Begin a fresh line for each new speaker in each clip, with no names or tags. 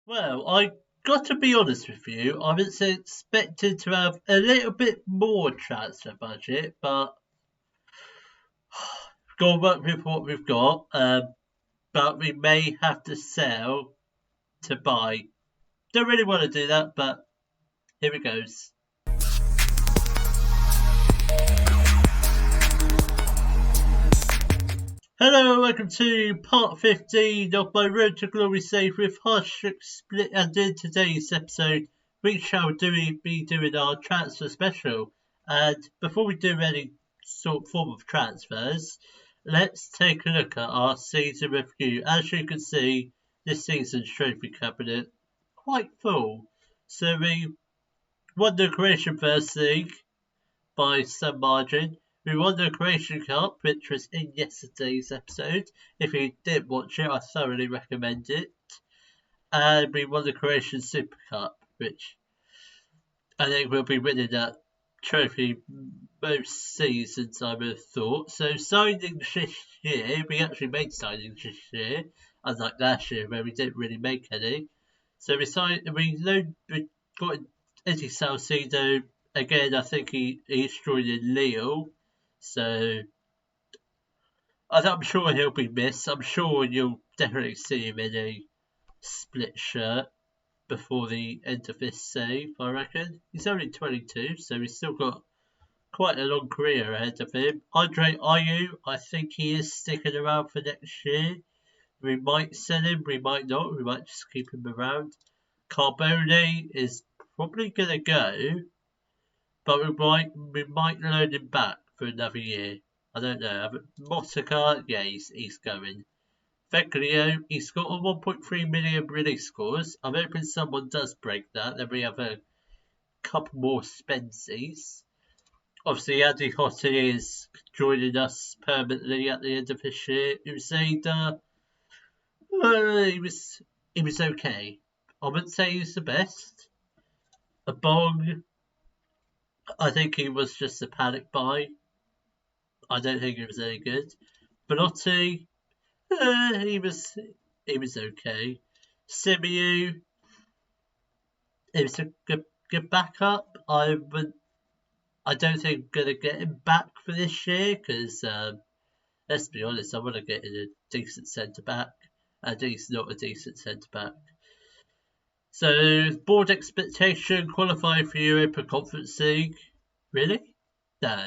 Well, I got to be honest with you. I was expecting to have a little bit more transfer budget, but go and work with what we've got. But we may have to sell to buy. Don't really want to do that, but here it goes. Hello, welcome to part 15 of my Road to Glory save with Hajduk split, and in today's episode we shall be doing our transfer special. And before we do any sort of form of transfers, let's take a look at our season review. As you can see, this season's trophy cabinet quite full. So we won the Croatian First League by some margin. We won the Croatian Cup, which was in yesterday's episode. If you did watch it, I thoroughly recommend it. And we won the Croatian Super Cup, which I think we'll be winning that trophy most seasons, I would have thought. So signings this year, we actually made signings this year, unlike last year where we didn't really make any. So we got Eddie Salcido. Again, I think he's joining Lille, so I'm sure he'll be missed. I'm sure you'll definitely see him in a split shirt before the end of this save, I reckon. He's only 22, so he's still got quite a long career ahead of him. Andre Ayew, I think he is sticking around for next year. We might sell him, we might not, we might just keep him around. Carbone is probably going to go, but we might loan him back for another year. I don't know. Motica, yeah, he's going. Veglio, he's got a 1.3 million release scores. I'm hoping someone does break that. Then we have a couple more Spenceys. Obviously, Andy Hotti is joining us permanently at the end of this year. Uzeda, he was okay. I wouldn't say he's the best. A Bong, I think he was just a panic buy. I don't think he was any good. Belotti, he was okay. Simeon, it was a good backup. I don't think I'm gonna get him back for this year because let's be honest, I want to get in a decent centre back, and he's not a decent centre back. So board expectation qualifying for Europa Conference League. Really? No,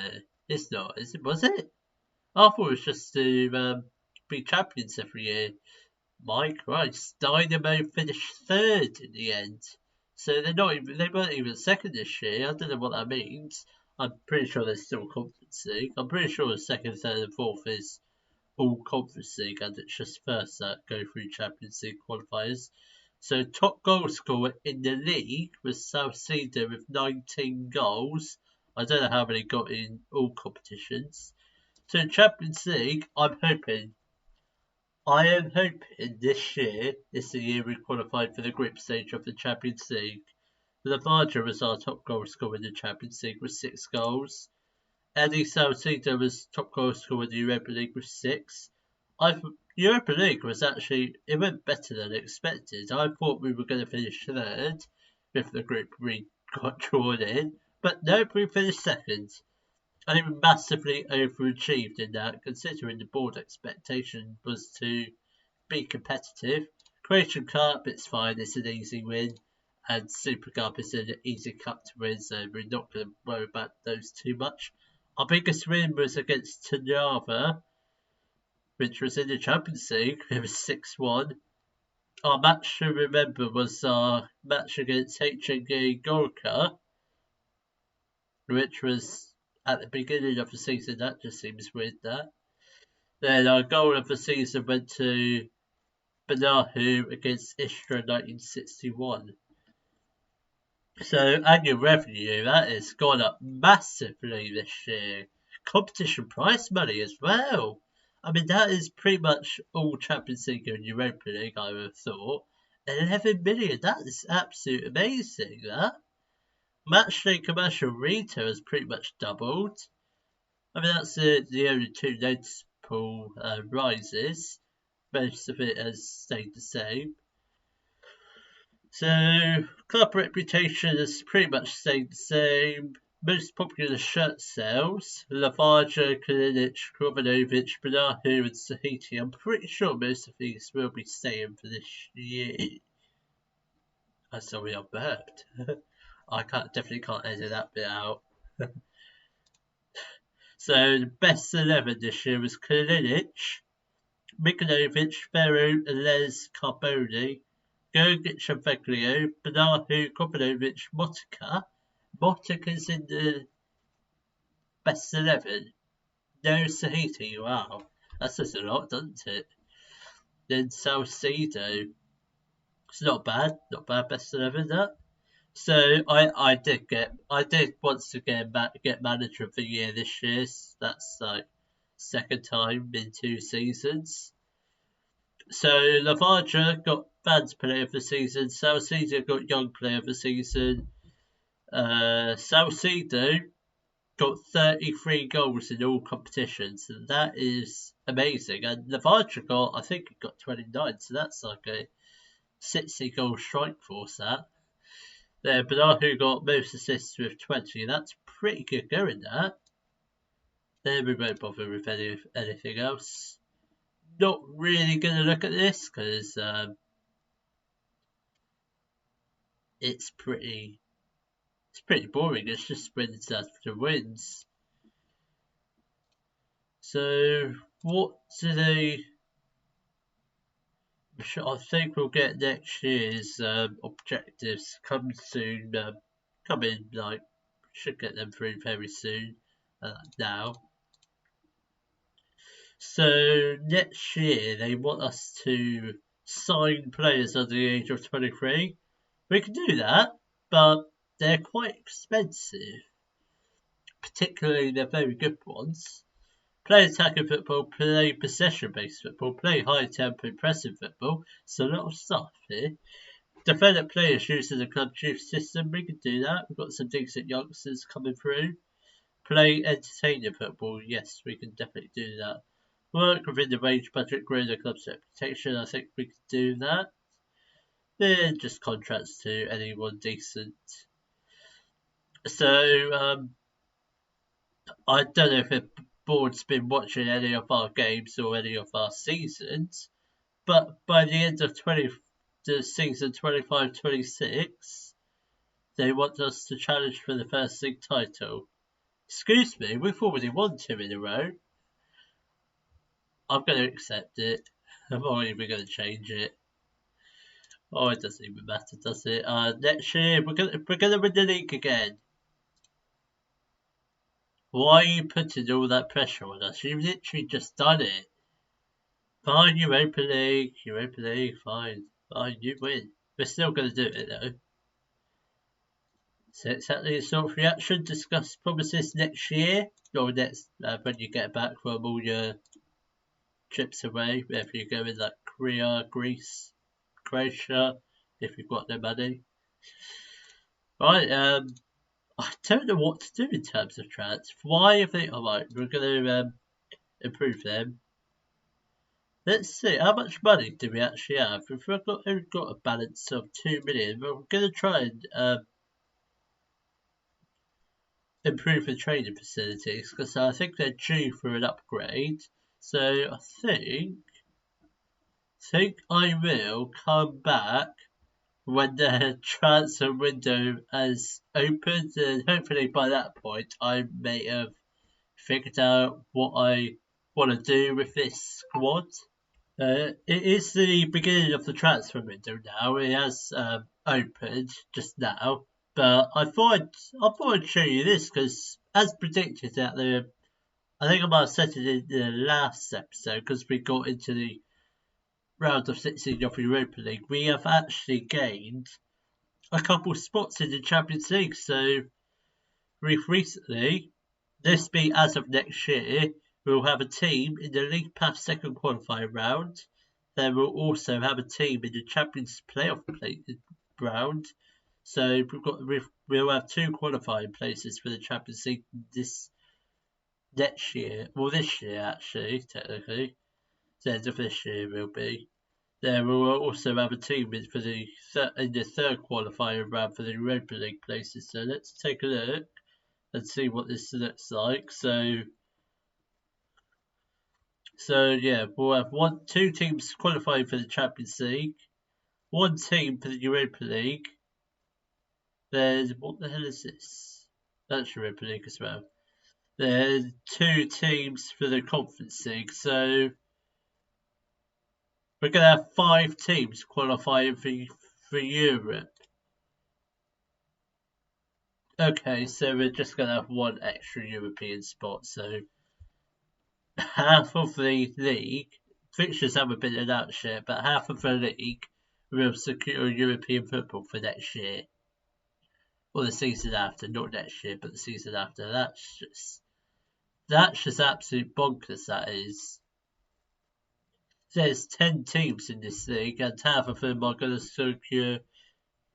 it's not. Was it? I thought it was just to be champions every year. My Christ, Dynamo finished third in the end. So they weren't even second this year. I don't know what that means. I'm pretty sure there's still Conference League. I'm pretty sure the second, third and fourth is all Conference League, and it's just first that go through Champions League qualifiers. So top goal scorer in the league was Salcido with 19 goals. I don't know how many got in all competitions. So in Champions League, I am hoping this year is the year we qualified for the group stage of the Champions League. Lavarja was our top goal scorer in the Champions League with 6 goals. Eddie Salcido was top goal scorer in the Europa League with 6. Europa League was actually, it went better than expected. I thought we were going to finish third with the group we got drawn in, but no, we finished second. I think we massively overachieved in that, considering the board expectation was to be competitive. Croatian Cup, it's fine, it's an easy win, and Super Cup is an easy cup to win, so we're not going to worry about those too much. Our biggest win was against Trnava, which was in the Champions League. It was 6-1. Our match to remember was our match against HNG Gorka, which was at the beginning of the season. That just seems weird, that. Then our goal of the season went to Banahu against Istra 1961. So annual revenue, that has gone up massively this year. Competition prize money as well. I mean, that is pretty much all Champions League and Europa League, I would have thought. 11 million, that is absolutely amazing, that. Matchday commercial retail has pretty much doubled. I mean, that's the only two noticeable rises. Most of it has stayed the same. So, club reputation has pretty much stayed the same. Most popular shirt sales: Lavaja, Kalinic, Krovanovic, Banahu and Sahiti. I'm pretty sure most of these will be staying for this year. I'm sorry, I burped. I definitely can't edit that bit out. So the best 11 this year was Kalinic, Mignovic, Ferro, and Les Carboni, Gergic and Veglio, Banahu, Krovanovic, Motica. Motica's in the best 11. No Sahiti, wow. That says a lot, doesn't it? Then Salcedo. It's not bad, best 11 that. So I did want to get manager of the year this year. So that's like second time in 2 seasons. So Lavaja got fans player of the season. Salcedo got young player of the season. Salcedo got 33 goals in all competitions, and that is amazing. And Lavaja got, I think, got 29, so that's like a 60 goal strike force. That. There, Banahu got most assists with 20. That's pretty good going, that. Then we won't bother with anything else. Not really going to look at this because it's pretty boring. It's just wins after wins. So what do they? I think we'll get next year's objectives come soon. Come in, like, should get them through very soon. Now. So next year they want us to sign players under the age of 23. We can do that, but they're quite expensive. Particularly the very good ones. Play attacking football, play possession-based football, play high-tempo impressive football. So a lot of stuff here. Develop players using the club youth system. We can do that. We've got some decent youngsters coming through. Play entertaining football. Yes, we can definitely do that. Work within the wage budget, grow the club's reputation. I think we can do that. Then just contracts to anyone decent. So, I don't know if the board's been watching any of our games or any of our seasons, but by the end of the season 25-26, they want us to challenge for the first league title. Excuse me, we've already won 2 in a row. I'm going to accept it. I'm not even going to change it. Oh, it doesn't even matter, does it? Next year we're gonna win the league again. Why are you putting all that pressure on us? You've literally just done it. Fine, Europa League, fine, you win. We're still gonna do it though. So exactly the sort of reaction. Discuss promises next year, or next when you get back from all your trips away, whether you're going like Korea, Greece, Croatia, if you've got no money. Right, I don't know what to do in terms of trans. Why have they? Alright, we're going to improve them. Let's see, how much money do we actually have? If we've only got a balance of 2 million, we're going to try and improve the training facilities because I think they're due for an upgrade. So I think I will come back when the transfer window has opened, and hopefully by that point I may have figured out what I want to do with this squad. It is the beginning of the transfer window now. It has opened just now, but I thought I'd show you this because, as predicted at I think I might have said it in the last episode because we got into the round of 16 of Europa League. We have actually gained a couple spots in the Champions League. So we've recently, this be as of next year, we'll have a team in the League Pass second qualifying round. Then we'll also have a team in the Champions playoff round. So we'll have 2 qualifying places for the Champions League this year actually, technically. The end of this year will be. There will also have a team in the third qualifying round for the Europa League places. So let's take a look and see what this looks like. So yeah, we'll have two teams qualifying for the Champions League, one team for the Europa League. There's what the hell is this? That's Europa League as well. There's two teams for the Conference League. So we're going to have 5 teams qualifying for Europe. Okay, so we're just going to have one extra European spot. So half of the league, fixtures haven't been announced yet, but half of the league will secure European football for next year. Or the season after, not next year, but the season after. That's just absolute bonkers, that is. There's 10 teams in this league, and half of them are going to secure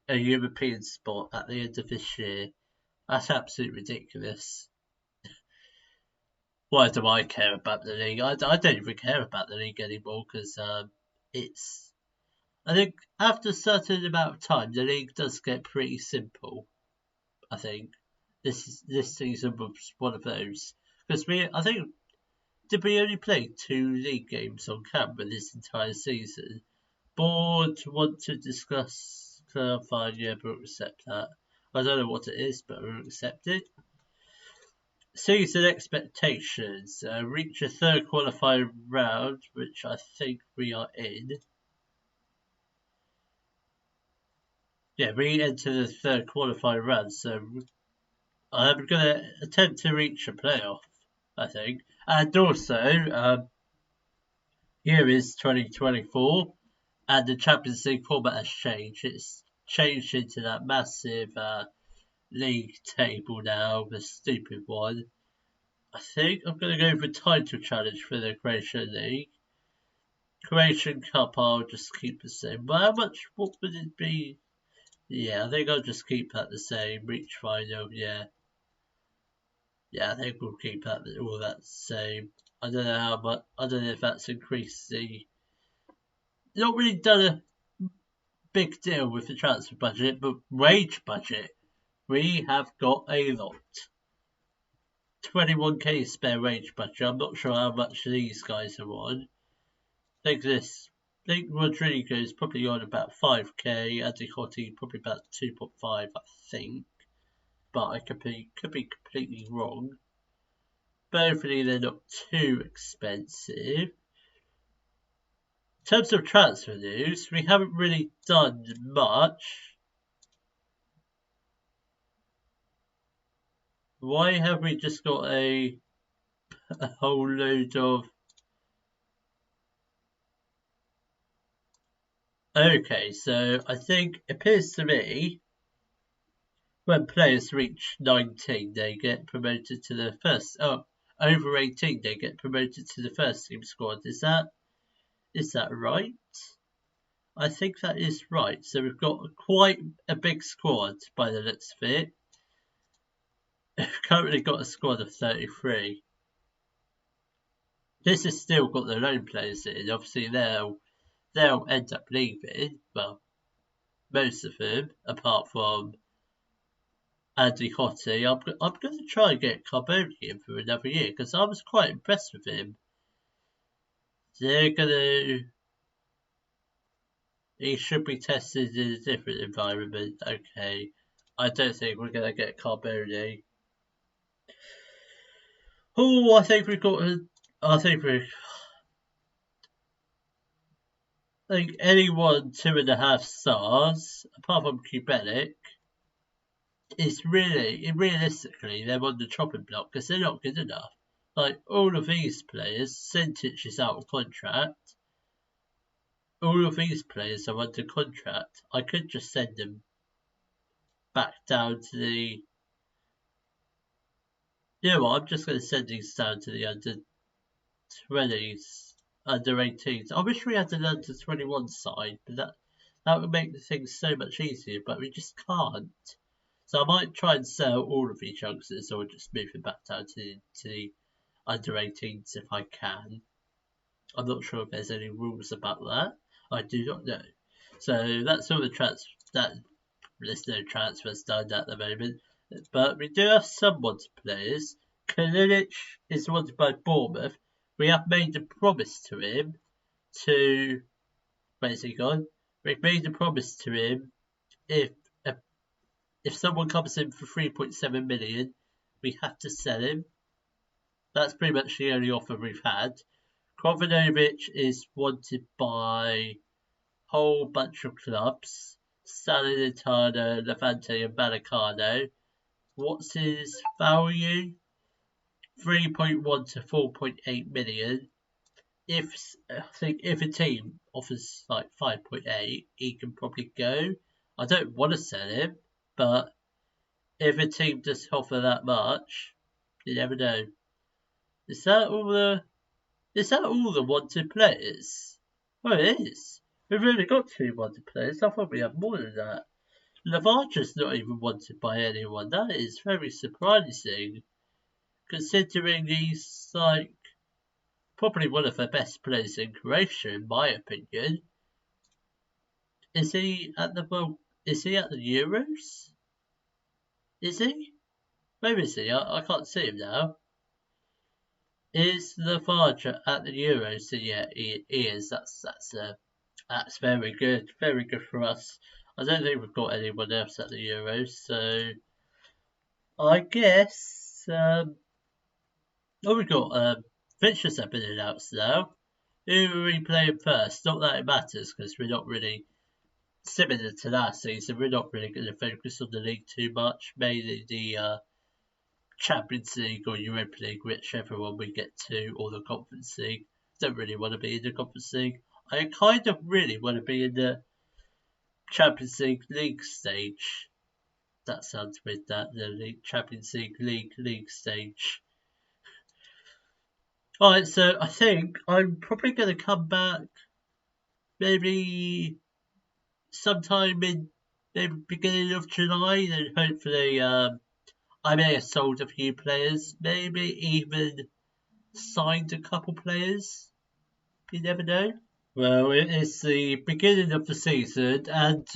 a European spot at the end of this year. That's absolutely ridiculous. Why do I care about the league? I don't even care about the league anymore because it's. I think after a certain amount of time, the league does get pretty simple. I think this season was one of those because did we only play 2 league games on camera this entire season? Board want to discuss clarifying, yeah, but we'll accept that. I don't know what it is, but we'll accept it. Season expectations. Reach a third qualifying round, which I think we are in. Yeah, we enter the third qualifying round, so I'm going to attempt to reach a playoff, I think. And also, here is 2024, and the Champions League format has changed. It's changed into that massive league table now, the stupid one. I think I'm going to go for title challenge for the Croatian League. Croatian Cup, I'll just keep the same. But what would it be? Yeah, I think I'll just keep that the same. Reach final, yeah. Yeah, I think we'll keep all that the same. I don't know how much. I don't know if that's increased the. Not really done a big deal with the transfer budget, but wage budget. We have got a lot. 21k spare wage budget. I'm not sure how much these guys are on. I think Rodrigo's probably on about 5k. Adicotti probably about 2.5, I think. But I could be completely wrong. Hopefully they're not too expensive. In terms of transfer news, we haven't really done much. Why have we just got a whole load of... Okay, so I think it appears to me when players reach 19, they get promoted to the first... Oh, over 18, they get promoted to the first team squad. Is that right? I think that is right. So we've got quite a big squad by the looks of it. We've currently got a squad of 33. This has still got the loan players in. Obviously, they'll end up leaving. Well, most of them, apart from Andy Hottie. I'm going to try and get Carboni in for another year because I was quite impressed with him. They're going to... He should be tested in a different environment. Okay. I don't think we're going to get Carboni. Oh, I think anyone 2.5 stars, apart from Kubelic, is realistically, they're on the chopping block because they're not good enough. Like, all of these players, Sentic is out of contract. All of these players are under contract. I could just send them back down to the... You know what, I'm just going to send these down to the under 20s, under 18s. I wish we had an under 21 side, but that would make the things so much easier, but we just can't. So I might try and sell all of these youngsters or just move them back down to the under 18s if I can. I'm not sure if there's any rules about that. I do not know. So that's all the there's no transfers done at the moment. But we do have some wanted players. Kalinic is wanted by Bournemouth. We have made a promise to him to... Where's he gone? We've made a promise to him if someone comes in for 3.7 million, we have to sell him. That's pretty much the only offer we've had. Krovinovic is wanted by a whole bunch of clubs. Salernitana, Levante and Vallecano. What's his value? 3.1 to 4.8 million. I think if a team offers like 5.8, he can probably go. I don't want to sell him, but if a team does offer that much, you never know. Is that all the wanted players? Oh, it is. We've only got 2 wanted players. I thought we had more than that. Lavarcha's not even wanted by anyone. That is very surprising, considering he's like probably one of the best players in Croatia, in my opinion. Is he at the Euros? Is he? Where is he? I can't see him now. Is Lavarcha at the Euros? So yeah, he is. That's very good. Very good for us. I don't think we've got anyone else at the Euros, so I guess we've got fixtures have been announced now. Who are we playing first? Not that it matters, because we're not really similar to last season. We're not really going to focus on the league too much. Mainly the Champions League or Europa League, whichever one we get to, or the Conference League. Don't really want to be in the Conference League. I kind of really want to be in the Champions League stage. That sounds weird, the Champions League stage. Alright, so I think I'm probably going to come back maybe sometime in the beginning of July, and hopefully I may have sold a few players, maybe even signed a couple players. You never know. Well, it is the beginning of the season, and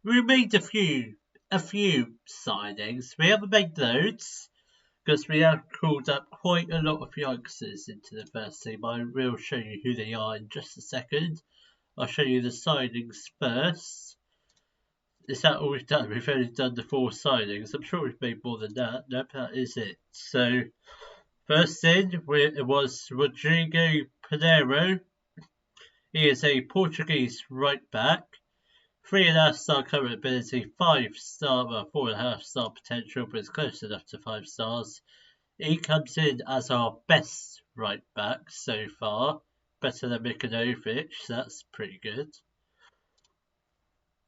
we made a few signings. We haven't made loads, because we have called up quite a lot of youngsters into the first team. I will show you who they are in just a second. I'll show you the signings first. Is that all we've done? We've only done the 4 signings. I'm sure we've made more than that. Nope, that is it. So, first in, it was Rodrigo Pinheiro. He is a Portuguese right back. 3.5 star current ability, 4.5 star potential, but it's close enough to 5 stars. He comes in as our best right back so far. Better than Mikanovic, so that's pretty good.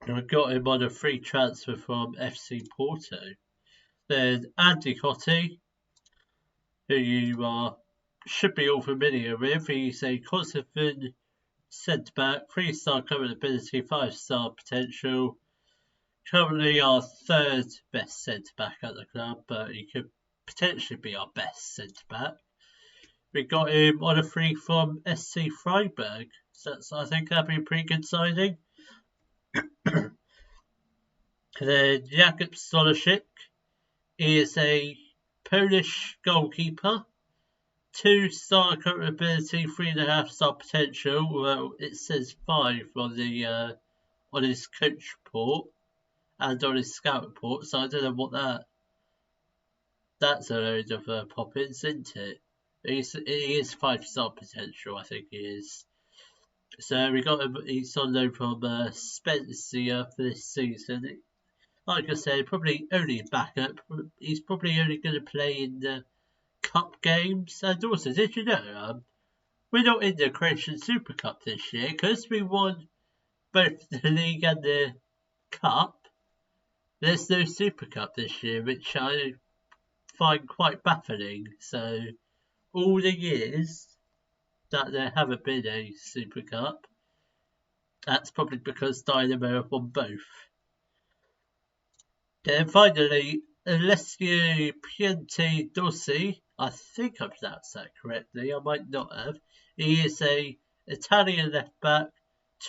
And we got him on a free transfer from FC Porto. Then Andy Cotti, who you should be all familiar with. He's a Kosovan centre back, 3-star current ability, 5-star potential. Currently our 3rd best centre back at the club, but he could potentially be our best centre back. We got him on a free from SC Freiburg, so I think that'd be a pretty good signing. Then Jakub Stolosik, he is a Polish goalkeeper. 2-star current ability, 3.5 star potential. Well, it says 5 on the on his coach report and on his scout report, so I don't know what that's a load of pop-ins, isn't it? He is 5-star potential, I think he is. So we got him. He's on loan from Spezia for this season. Like I said, probably only backup. He's probably only going to play in the Cup games. And also, did you know, we're not in the Croatian Super Cup this year because we won both the league and the Cup. There's no Super Cup this year, which I find quite baffling. So, all the years that there haven't been a Super Cup, that's probably because Dynamo have won both. Then finally, Alessio Piantedossi, I think I've pronounced that correctly, I might not have. He is a Italian left back,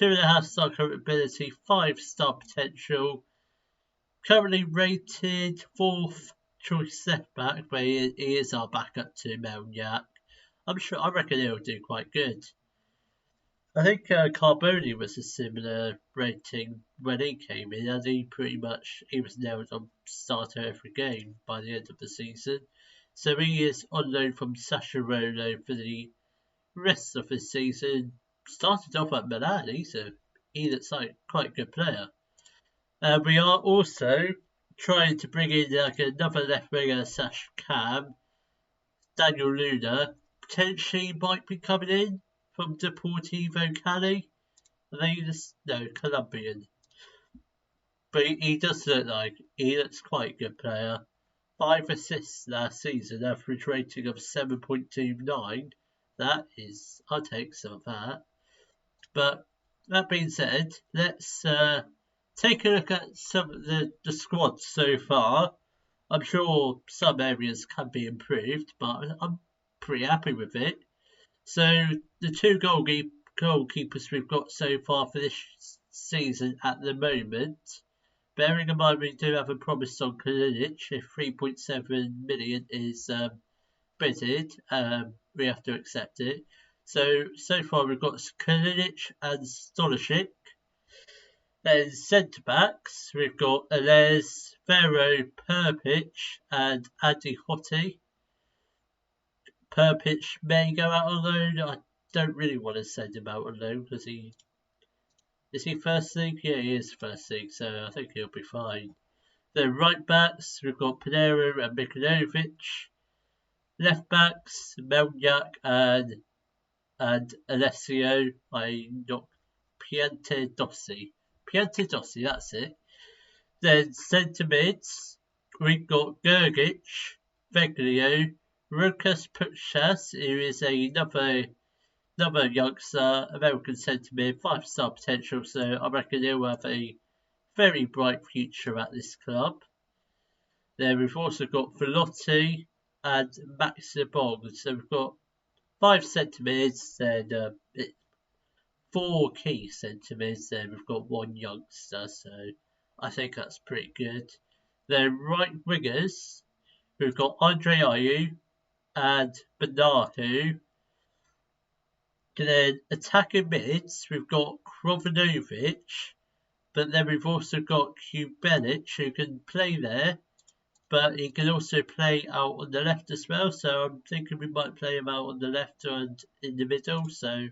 2.5 star current ability, 5-star potential. Currently rated 4th choice left back, but he is our backup to Melnyak. I reckon he'll do quite good. I think Carboni was a similar rating when he came in, and he was nailed on starter every game by the end of the season. So he is on loan from Sassuolo for the rest of the season. Started off at Milan. He looks like quite a good player. We are also trying to bring in like another left winger / cam. Daniel Luna potentially might be coming in from Deportivo Cali. Colombian. But he does look like he looks quite a good player. 5 assists last season, average rating of 7.29. I'll take some of that. But that being said, let's take a look at some of the squads so far. I'm sure some areas can be improved, but I'm pretty happy with it. So the 2 goalkeepers we've got so far for this season at the moment, bearing in mind we do have a promise on Kalinic, if 3.7 million is bidded, we have to accept it. So far we've got Kalinic and Stolicic. Then centre backs, we've got Alez, Vero, Perpic, and Adi Hotti. Perpic may go out on loan. I don't really want to send him out on loan because is he first league? Yeah, he is first league, so I think he'll be fine. Then right backs, we've got Pinero and Mikanovic. Left backs, Melnyak and Alessio. Piantedossi, that's it. Then centre mids, we've got Gergic, Veglio, Rukas Puchas, who is another youngster, American centre mid, 5-star potential, so I reckon he'll have a very bright future at this club. Then we've also got Velotti and Max Lebong, so we've got 5 centre mids, then 4 key centre mids, then we've got 1 youngster, so I think that's pretty good. Then right wingers, we've got Andre Ayew and Bernardo. Then attacking mids, we've got Krovinovic, but then we've also got Kubenic, who can play there, but he can also play out on the left as well, so I'm thinking we might play him out on the left and in the middle, so I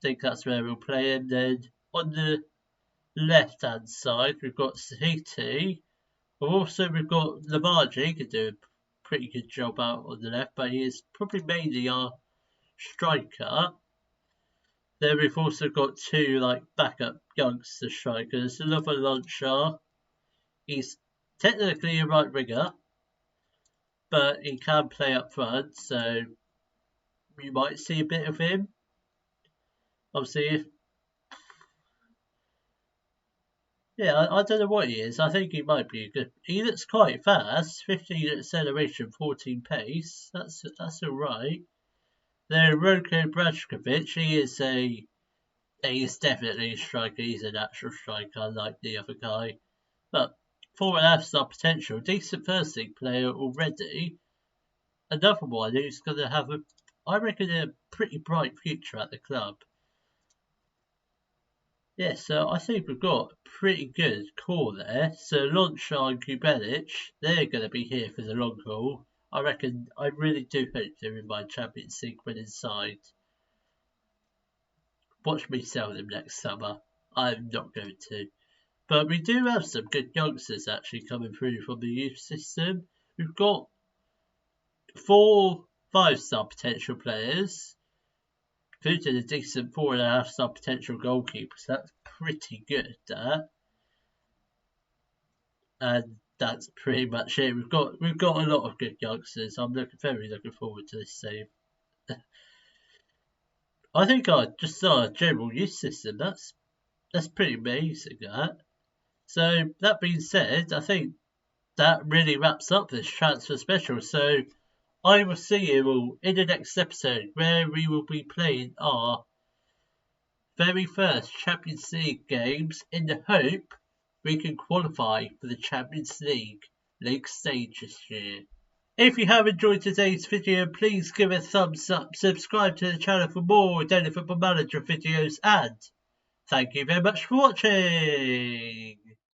think that's where we'll play him. Then on the left-hand side, we've got Sahiti. Also, we've got Lamarji. He can do a pretty good job out on the left, but he is probably mainly our striker. Then we've also got 2 backup youngster strikers. Another Launchar. He's technically a right winger, but he can play up front, so we might see a bit of him. Obviously, I don't know what he is. I think he might be good. He looks quite fast. 15 acceleration, 14 pace. That's all right. Then Roko Brajkovic. He's definitely a striker. He's a natural striker, like the other guy. But 4.5-star potential, decent first league player already. Another one who's going to have I reckon, a pretty bright future at the club. Yeah, so I think we've got a pretty good core there. So Launchar and Kubenic, they're going to be here for the long haul. I really do hope they're in my Champions League winning side. Watch me sell them next summer. I'm not going to. But we do have some good youngsters actually coming through from the youth system. We've got 4 5-star potential players, including a decent 4.5-star potential goalkeeper, so that's pretty good, that. And that's pretty much it. We've got a lot of good youngsters. I'm very looking forward to this save. I think just our general youth system, that's pretty amazing, that. So that being said, I think that really wraps up this transfer special. So I will see you all in the next episode, where we will be playing our very first Champions League games in the hope we can qualify for the Champions League stage this year. If you have enjoyed today's video, please give it a thumbs up, subscribe to the channel for more Daily Football Manager videos, and thank you very much for watching.